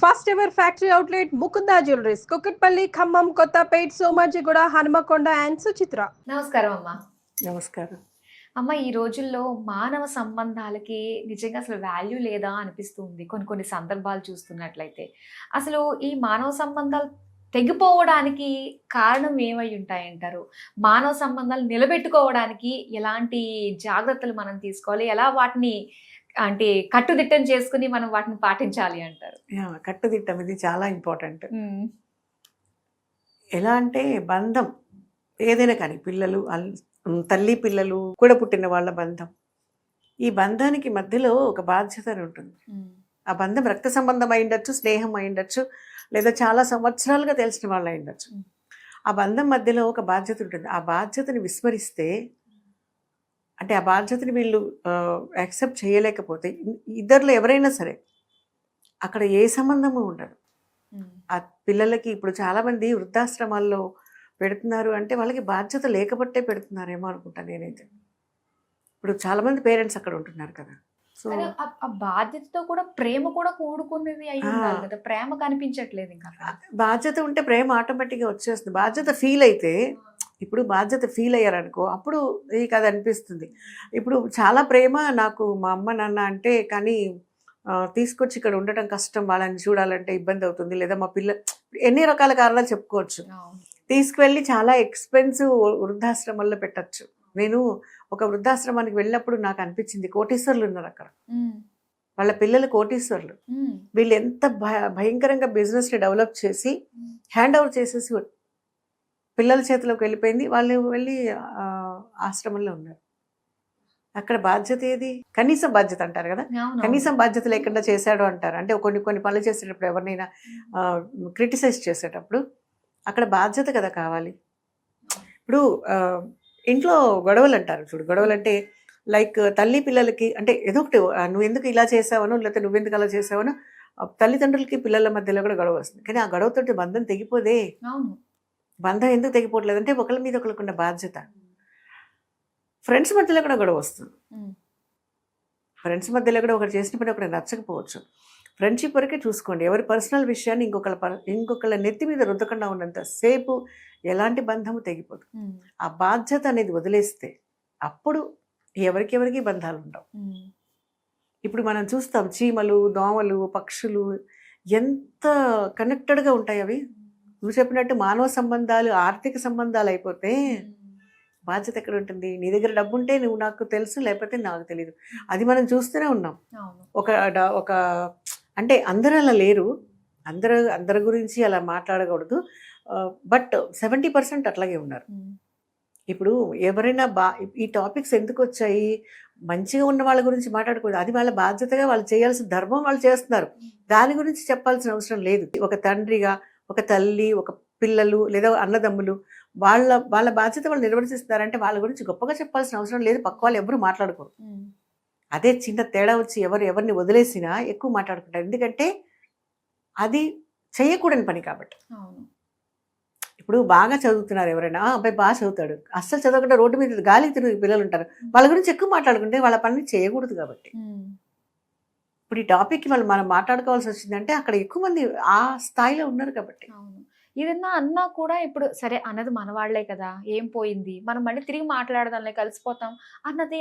First ever factory outlet Mukunda jewelleries Kukatpally Khammam Kothapet Somajiguda Hanumakonda and Suchitra. నమస్కారం అమ్మా. నమస్కారం. అమ్మ, ఈ రోజుల్లో మానవ సంబంధాలకి నిజంగా అసలు వాల్యూ లేదా అనిపిస్తుంది కొన్ని కొన్ని సందర్భాలు చూస్తున్నట్లయితే. అసలు ఈ మానవ సంబంధాలు తెగిపోవడానికి కారణం ఏమై ఉంటాయంటారు? మానవ సంబంధాలు నిలబెట్టుకోవడానికి ఎలాంటి జాగ్రత్తలు మనం తీసుకోవాలి? ఎలా వాటిని అంటే కట్టుదిట్టం చేసుకుని మనం వాటిని పాటించాలి అంటారు? కట్టుదిట్టం ఇది చాలా ఇంపార్టెంట్. ఎలా అంటే బంధం ఏదైనా కానీ పిల్లలు తల్లి పిల్లలు కూడా పుట్టిన వాళ్ళ బంధం, ఈ బంధానికి మధ్యలో ఒక బాధ్యత అని ఉంటుంది. ఆ బంధం రక్త సంబంధం అయి ఉండొచ్చు, స్నేహం అయి ఉండొచ్చు, లేదా చాలా సంవత్సరాలుగా తెలిసిన వాళ్ళు అయి ఉండొచ్చు. ఆ బంధం మధ్యలో ఒక బాధ్యత ఉంటుంది. ఆ బాధ్యతని విస్మరిస్తే, అంటే ఆ బాధ్యతని వీళ్ళు యాక్సెప్ట్ చేయలేకపోతే, ఇద్దరిలో ఎవరైనా సరే అక్కడ ఏ సంబంధము ఉండదు. ఆ పిల్లలకి ఇప్పుడు చాలామంది వృద్ధాశ్రమాల్లో పెడుతున్నారు అంటే వాళ్ళకి బాధ్యత లేకపోతే పెడుతున్నారేమో అనుకుంటా నేనైతే. ఇప్పుడు చాలామంది పేరెంట్స్ అక్కడ ఉంటున్నారు కదా. సో ఆ బాధ్యతతో కూడా ప్రేమ కూడా కూడుకున్నది అయి ఉండాలి కదా. ప్రేమ కనిపించట్లేదు. ఇంకా బాధ్యత ఉంటే ప్రేమ ఆటోమేటిక్గా వచ్చేస్తుంది. బాధ్యత ఫీల్ అయితే, ఇప్పుడు బాధ్యత ఫీల్ అయ్యారనుకో అప్పుడు నీకు అది అనిపిస్తుంది. ఇప్పుడు చాలా ప్రేమ నాకు మా అమ్మ నాన్న అంటే, కానీ తీసుకొచ్చి ఇక్కడ ఉండటం కష్టం, వాళ్ళని చూడాలంటే ఇబ్బంది అవుతుంది, లేదా మా ఎన్ని రకాల కారణాలు చెప్పుకోవచ్చు. తీసుకువెళ్ళి చాలా ఎక్స్పెన్సివ్ వృద్ధాశ్రమంలో పెట్టచ్చు. నేను ఒక వృద్ధాశ్రమానికి వెళ్ళినప్పుడు నాకు అనిపించింది, కోటీశ్వర్లు ఉన్నారు అక్కడ, వాళ్ళ పిల్లలు కోటీశ్వర్లు. వీళ్ళు ఎంత భయంకరంగా బిజినెస్ని డెవలప్ చేసి హ్యాండ్ ఓవర్ చేసేసి పిల్లల చేతిలోకి వెళ్ళిపోయింది. వాళ్ళు వెళ్ళి ఆశ్రమంలో ఉన్నారు. అక్కడ బాధ్యత ఏది? కనీసం బాధ్యత అంటారు కదా, కనీసం బాధ్యత లేకుండా చేశాడు అంటారు. అంటే కొన్ని కొన్ని పనులు చేసేటప్పుడు ఎవరినైనా క్రిటిసైజ్ చేసేటప్పుడు అక్కడ బాధ్యత కదా కావాలి. ఇప్పుడు ఇంట్లో గొడవలు అంటారు చూడు, గొడవలు అంటే లైక్ తల్లి పిల్లలకి, అంటే ఏదో ఒకటి నువ్వు ఎందుకు ఇలా చేసావనో, లేకపోతే నువ్వెందుకు అలా చేసావనో తల్లిదండ్రులకి పిల్లల మధ్యలో కూడా గొడవ వస్తుంది. కానీ ఆ గొడవతోటి బంధం తెగిపోదే. బంధం ఎందుకు తెగిపోవట్లేదు అంటే ఒకరి మీద ఒకరికి ఉన్న బాధ్యత. ఫ్రెండ్స్ మధ్యలో కూడా గొడవ వస్తుంది. ఫ్రెండ్స్ మధ్యలో కూడా ఒకరు చేసిన పని ఒకటి నచ్చకపోవచ్చు. ఫ్రెండ్షిప్ వరకే చూసుకోండి. ఎవరి పర్సనల్ విషయాన్ని ఇంకొకళ్ళ నెత్తి మీద రుద్దకుండా ఉన్నంత సేపు ఎలాంటి బంధము తెగిపోదు. ఆ బాధ్యత అనేది వదిలేస్తే అప్పుడు ఎవరికెవరికి బంధాలు ఉండవు. ఇప్పుడు మనం చూస్తాం, చీమలు, దోమలు, పక్షులు ఎంత కనెక్టెడ్గా ఉంటాయి. అవి నువ్వు చెప్పినట్టు మానవ సంబంధాలు ఆర్థిక సంబంధాలు అయిపోతే బాధ్యత ఎక్కడ ఉంటుంది? నీ దగ్గర డబ్బు ఉంటే నువ్వు నాకు తెలుసు, లేకపోతే నాకు తెలియదు. అది మనం చూస్తూనే ఉన్నాం. ఒక అంటే అందరూ అలా లేరు, అందరి గురించి అలా మాట్లాడకూడదు, బట్ 70% అట్లాగే ఉన్నారు. ఇప్పుడు ఎవరైనా ఈ టాపిక్స్ ఎందుకు వచ్చాయి? మంచిగా ఉన్న వాళ్ళ గురించి మాట్లాడకూడదు. అది వాళ్ళ బాధ్యతగా వాళ్ళు చేయాల్సిన ధర్మం వాళ్ళు చేస్తున్నారు. దాని గురించి చెప్పాల్సిన అవసరం లేదు. ఒక తండ్రిగా, ఒక తల్లి, ఒక పిల్లలు, లేదా అన్నదమ్ములు, వాళ్ళ బాధ్యత వాళ్ళు నిర్వర్తిస్తున్నారంటే వాళ్ళ గురించి గొప్పగా చెప్పాల్సిన అవసరం లేదు. పక్క వాళ్ళు ఎవరు మాట్లాడుకోరు. అదే చిన్న తేడా వచ్చి ఎవరిని వదిలేసినా ఎక్కువ మాట్లాడుకుంటారు. ఎందుకంటే అది చేయకూడని పని కాబట్టి. ఇప్పుడు బాగా చదువుతున్నారు ఎవరైనా, అబ్బాయి బాగా చదువుతాడు, అస్సలు చదవకుండా రోడ్డు మీద గాలికి తిరిగి పిల్లలు ఉంటారు, వాళ్ళ గురించి ఎక్కువ మాట్లాడుకుంటే వాళ్ళ పని చేయకూడదు కాబట్టి. ఇప్పుడు ఈ టాపిక్కి మనం మాట్లాడుకోవాల్సి వచ్చిందంటే అక్కడ ఎక్కువ మంది ఆ స్థాయిలో ఉన్నారు కాబట్టి. ఏదన్నా అన్నా కూడా ఇప్పుడు సరే అన్నది మన వాళ్లే కదా, ఏం పోయింది, మనం మళ్ళీ తిరిగి మాట్లాడదాంలే, కలిసిపోతాం అన్నది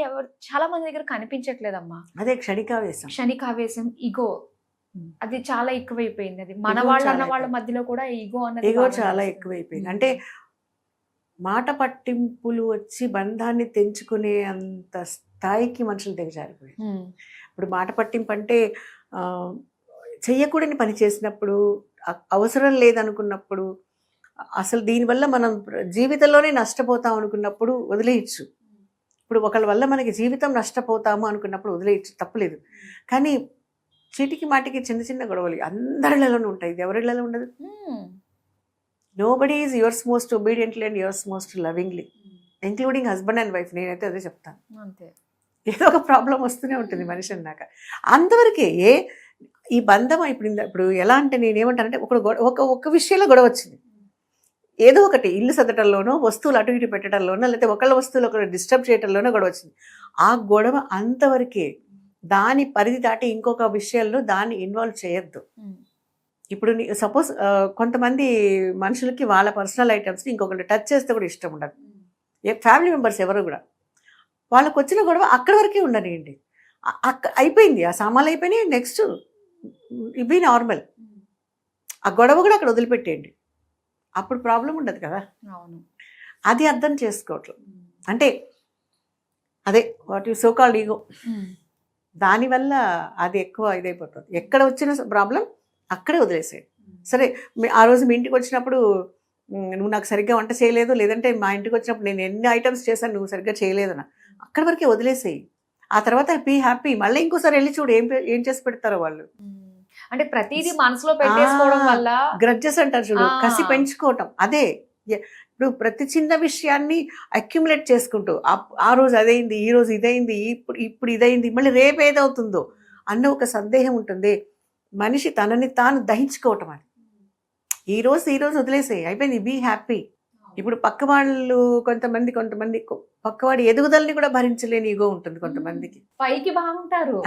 చాలా మంది దగ్గర కనిపించట్లేదమ్మా. అదే క్షణికావేశం, ఈగో, అది చాలా ఎక్కువైపోయింది. అది మన వాళ్ళు అన్న వాళ్ళ మధ్యలో కూడా ఈగో చాలా ఎక్కువైపోయింది. అంటే మాట పట్టింపులు వచ్చి బంధాన్ని తెంచుకునే అంత స్థాయికి మనుషులు దిగజారిపోయింది. ఇప్పుడు మాట పట్టింపు అంటే చెయ్యకూడని పని చేసినప్పుడు, అవసరం లేదనుకున్నప్పుడు, అసలు దీనివల్ల మనం జీవితంలోనే నష్టపోతాం అనుకున్నప్పుడు వదిలేయచ్చు. ఇప్పుడు ఒకళ్ళ వల్ల మనకి జీవితం నష్టపోతాము అనుకున్నప్పుడు వదిలేయచ్చు, తప్పులేదు. కానీ చీటికి మాటికి చిన్న చిన్న గొడవలు అందరిలోనూ ఉంటాయి. ఇది ఎవరిళ్ళలో ఉండదు. Nobody is yours most obediently and yours most lovingly, including husband and wife. నేనైతే అదే చెప్తాను. అంతే, ఏదో ఒక ప్రాబ్లం వస్తూనే ఉంటుంది మనిషి అన్నాక. అంతవరకే ఈ బంధం. ఇప్పుడు ఎలా అంటే నేనేమంటానంటే, ఒక విషయంలో గొడవ వచ్చింది, ఏదో ఒకటి ఇల్లు సదటంలోనో, వస్తువులు అటు ఇటు పెట్టడంలోనో, లేకపోతే ఒకళ్ళ వస్తువులు ఒకరు డిస్టర్బ్ చేయడంలోనో గొడవ వచ్చింది. ఆ గొడవ అంతవరకే. దాని పరిధి దాటి ఇంకొక విషయంలో దాన్ని ఇన్వాల్వ్ చేయొద్దు. ఇప్పుడు సపోజ్ కొంతమంది మనుషులకి వాళ్ళ పర్సనల్ ఐటమ్స్ని ఇంకొకటి టచ్ చేస్తే కూడా ఇష్టం ఉండదు. ఫ్యామిలీ మెంబర్స్ ఎవరు కూడా వాళ్ళకి వచ్చిన గొడవ అక్కడి వరకే ఉండనియండి. అయిపోయింది, ఆ సామాన్లు అయిపోయినాయి, నెక్స్ట్ ఇవి నార్మల్. ఆ గొడవ కూడా అక్కడ వదిలిపెట్టేయండి, అప్పుడు ప్రాబ్లం ఉండదు కదా. అవును. అది అర్థం చేసుకోవట్లేదు. అంటే అదే what you so called ego, దానివల్ల అది ఎక్కువ ఇదైపోతుంది. ఎక్కడ వచ్చిన ప్రాబ్లం అక్కడే వదిలేసేయండి. సరే, ఆ రోజు మీ ఇంటికి వచ్చినప్పుడు నువ్వు నాకు సరిగ్గా వంట చేయలేదు, లేదంటే మా ఇంటికి వచ్చినప్పుడు నేను ఎన్ని ఐటమ్స్ చేశాను నువ్వు సరిగ్గా చేయలేదన్న, అక్కడి వరకే వదిలేసేయి. ఆ తర్వాత బీ హ్యాపీ. మళ్ళీ ఇంకోసారి వెళ్ళి చూడు ఏం చేసి పెడతారో వాళ్ళు. అంటే ప్రతిదీ మనసులో పెట్టేసుకోవడం వల్ల గ్రడ్జెస్ అంటారు చూడు, కసి పెంచుకోవటం. అదే ఇప్పుడు ప్రతి చిన్న విషయాన్ని అక్యుములేట్ చేసుకుంటూ ఆ రోజు అదైంది, ఈ రోజు ఇదైంది, ఇప్పుడు ఇదైంది, మళ్ళీ రేపు ఏదవుతుందో అన్న ఒక సందేహం ఉంటుంది. మనిషి తనని తాను దహించుకోవటం. అది ఈ రోజు వదిలేసేయి, అయిపోయింది, బీ హ్యాపీ. ఇప్పుడు పక్క వాళ్ళు కొంతమంది పక్కవాడి ఎదుగుదలని కూడా భరించలేని ఈగో ఉంటుంది కొంతమందికి. పైకి బాగుంటారు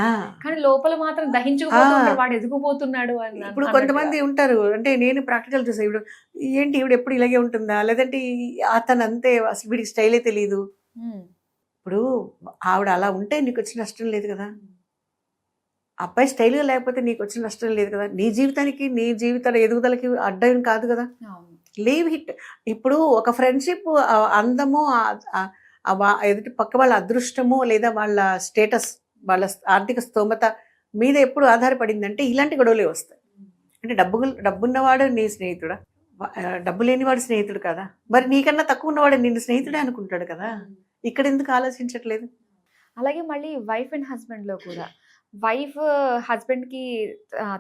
కానీ లోపల మాత్రం దహించుకుపోతున్నాడు, వాడు ఎదిగిపోతున్నాడు అని. ఇప్పుడు కొంతమంది ఉంటారు, అంటే నేను ప్రాక్టికల్ చూసా. ఇప్పుడు ఏంటి ఈవిడ ఎప్పుడు ఇలాగే ఉంటుందా, లేదంటే అతను అంతే, అసలు వీడికి స్టైలే తెలియదు. ఇప్పుడు ఆవిడ అలా ఉంటే నీకు వచ్చిన నష్టం లేదు కదా, అబ్బాయి స్టైల్గా లేకపోతే నీకు వచ్చిన నష్టం లేదు కదా, నీ జీవితానికి నీ జీవితాల ఎదుగుదలకి అడ్డం కాదు కదా. Leave hit. ఇప్పుడు ఒక ఫ్రెండ్షిప్ అందము, ఎదుటి పక్క వాళ్ళ అదృష్టము, లేదా వాళ్ళ స్టేటస్, వాళ్ళ ఆర్థిక స్తోమత మీద ఎప్పుడు ఆధారపడిందంటే ఇలాంటి గొడవలే వస్తాయి. అంటే డబ్బున్నవాడు నీ స్నేహితుడా, డబ్బు లేనివాడు స్నేహితుడు కదా, మరి నీకన్నా తక్కువ ఉన్నవాడు నిన్ను స్నేహితుడే అనుకుంటాడు కదా. ఇక్కడ ఎందుకు ఆలోచించట్లేదు? అలాగే మళ్ళీ వైఫ్ అండ్ హస్బెండ్ లో కూడా, వైఫ్ హస్బెండ్ కి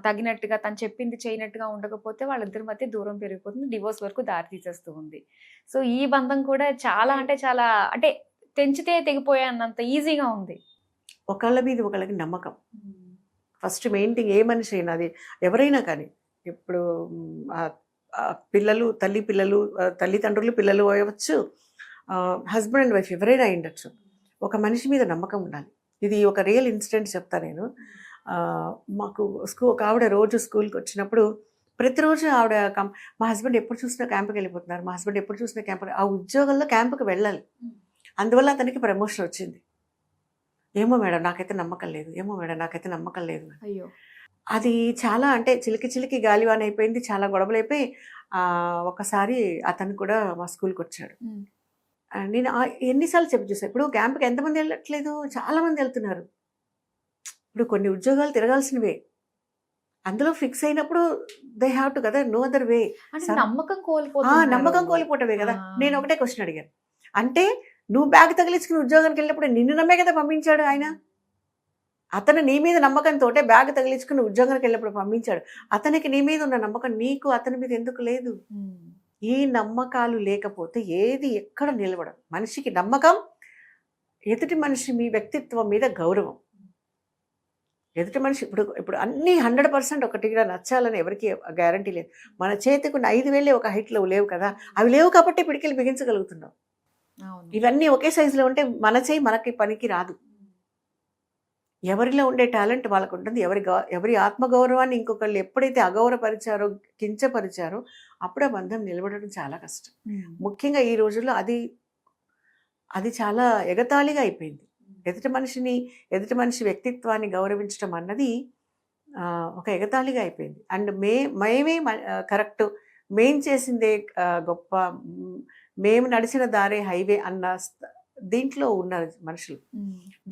తగినట్టుగా తను చెప్పింది చేయనట్టుగా ఉండకపోతే వాళ్ళిద్దరి మధ్య దూరం పెరిగిపోతుంది, డివోర్స్ వరకు దారి తీసేస్తూ ఉంది. సో ఈ బంధం కూడా చాలా అంటే తెంచితే తెగిపోయే అన్నంత ఈజీగా ఉంది. ఒకళ్ళ మీద ఒకళ్ళకి నమ్మకం ఫస్ట్ మెయిన్ థింగ్. ఏ మనిషి అయినా, అది ఎవరైనా కానీ, ఇప్పుడు పిల్లలు తల్లిదండ్రులు పిల్లలు అవ్వచ్చు, హస్బెండ్ అండ్ వైఫ్ ఎవరైనా ఉండొచ్చు. ఒక మనిషి మీద నమ్మకం ఉండాలి. ఇది ఒక రియల్ ఇన్సిడెంట్ చెప్తా నేను. మాకు ఒక ఆవిడ రోజు స్కూల్కి వచ్చినప్పుడు ప్రతిరోజు ఆవిడ మా హస్బెండ్ ఎప్పుడు చూసినా క్యాంప్కి వెళ్ళిపోతున్నారు, మా హస్బెండ్ ఎప్పుడు చూసినా క్యాంప్కి, ఆ ఉద్యోగంలో క్యాంప్కి వెళ్ళాలి, అందువల్ల అతనికి ప్రమోషన్ వచ్చింది. ఏమో మేడం నాకైతే నమ్మకం లేదు, ఏమో మేడం నాకైతే నమ్మకం లేదు. అయ్యో, అది చాలా అంటే చిలికి గాలివాన్ అయిపోయింది, చాలా గొడవలు అయిపోయి ఒకసారి అతను కూడా మా స్కూల్కి వచ్చాడు. నేను ఎన్నిసార్లు చెప్పి చూసాను. ఇప్పుడు క్యాంప్కి ఎంతమంది వెళ్ళట్లేదు, చాలా మంది వెళ్తున్నారు. ఇప్పుడు కొన్ని ఉద్యోగాలు తిరగాల్సినవే, అందులో ఫిక్స్ అయినప్పుడు దే హ్యావ్ టు కదా, నో అదర్ వే. నమ్మకం కోల్పోవటమే కదా. నేను ఒకటే క్వశ్చన్ అడిగాను, అంటే నువ్వు బ్యాగ్ తగిలించుకుని ఉద్యోగానికి వెళ్ళినప్పుడు నిన్ను నమ్మే కదా పంపించాడు ఆయన. అతను నీ మీద నమ్మకంతో బ్యాగ్ తగిలించుకుని ఉద్యోగానికి వెళ్ళినప్పుడు పంపించాడు. అతనికి నీ మీద ఉన్న నమ్మకం నీకు అతని మీద ఎందుకు లేదు? ఈ నమ్మకాలు లేకపోతే ఏది ఎక్కడ నిలబడదు. మనిషికి నమ్మకం, ఎదుటి మనిషి మీ వ్యక్తిత్వం మీద గౌరవం. ఎదుటి మనిషి ఇప్పుడు అన్నీ 100% ఒకటిగా నచ్చాలని ఎవరికి గ్యారంటీ లేదు. మన చేతికి 5,000 ఒక హైట్లో లేవు కదా, అవి లేవు కాబట్టి పిడికిలు బిగించగలుగుతున్నాం. ఇవన్నీ ఒకే సైజులో ఉంటే మన చేయి మనకి పనికి రాదు. ఎవరిలో ఉండే టాలెంట్ వాళ్ళకు ఉంటుంది. ఎవరి ఆత్మగౌరవాన్ని ఇంకొకళ్ళు ఎప్పుడైతే అగౌరవపరిచారో, కించపరిచారో అప్పుడు ఆ బంధం నిలబడడం చాలా కష్టం. ముఖ్యంగా ఈ రోజుల్లో అది చాలా ఎగతాళిగా అయిపోయింది. ఎదుటి మనిషి వ్యక్తిత్వాన్ని గౌరవించడం అన్నది ఒక ఎగతాళిగా అయిపోయింది. అండ్ మేమే కరెక్ట్, మేం చేసిందే గొప్ప, మేము నడిచిన దారే హైవే అన్న దీంట్లో ఉన్నారు మనుషులు.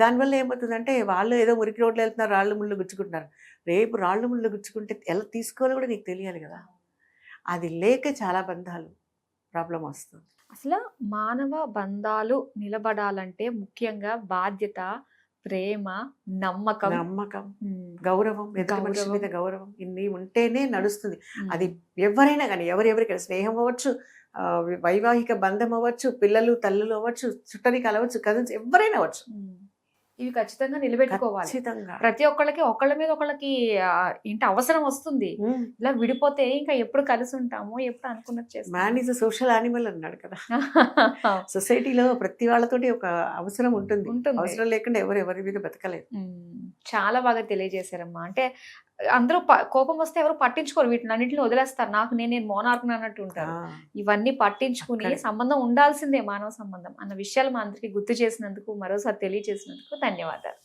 దానివల్ల ఏమవుతుందంటే వాళ్ళు ఏదో మురికి రోడ్లు వెళ్తున్నారు, రాళ్ళు ముళ్ళు గుచ్చుకుంటున్నారు. రేపు రాళ్ళు ముళ్ళు గుచ్చుకుంటే ఎలా తీసుకోవాలో కూడా నీకు తెలియాలి కదా. అది లేక చాలా బంధాలు ప్రాబ్లం వస్తుంది. అసలు మానవ బంధాలు నిలబడాలంటే ముఖ్యంగా బాధ్యత, ప్రేమ, నమ్మకం, గౌరవం, ఎదుటి మనిషి మీద గౌరవం, ఇన్ని ఉంటేనే నడుస్తుంది. అది ఎవరైనా కానీ, ఎవరెవరికి స్నేహం అవ్వచ్చు, వైవాహిక బంధం అవ్వచ్చు, పిల్లలు తల్లులు అవ్వచ్చు, చుట్టరికాలు అవ్వచ్చు, కజిన్స్ ఎవరైనా అవ్వచ్చు. ఇవి ఖచ్చితంగా నిలబెట్టుకోవాలి. ప్రతి ఒక్కళ్ళకి ఒకళ్ళ మీద ఒకళ్ళకి ఏంటి అవసరం వస్తుంది. ఇలా విడిపోతే ఇంకా ఎప్పుడు కలిసి ఉంటామో, ఎప్పుడు అనుకున్నది చేస్తాం. Man is a social animal అన్నాడు కదా. సొసైటీలో ప్రతి వాళ్ళతోటి ఒక అవసరం ఉంటుంది. అవసరం లేకుండా ఎవరి మీద బతకలేదు. చాలా బాగా తెలియజేశారమ్మా. అంటే అందరూ కోపం వస్తే ఎవరు పట్టించుకోరు, వీటిని అన్నింటిని వదిలేస్తారు, నాకు నేను మోనార్క్ అన్నట్టు ఉంటారు. ఇవన్నీ పట్టించుకుని సంబంధం ఉండాల్సిందే మానవ సంబంధం అన్న విషయాలు మా అందరికీ గుర్తు చేసినందుకు, మరోసారి తెలియజేసినందుకు ధన్యవాదాలు.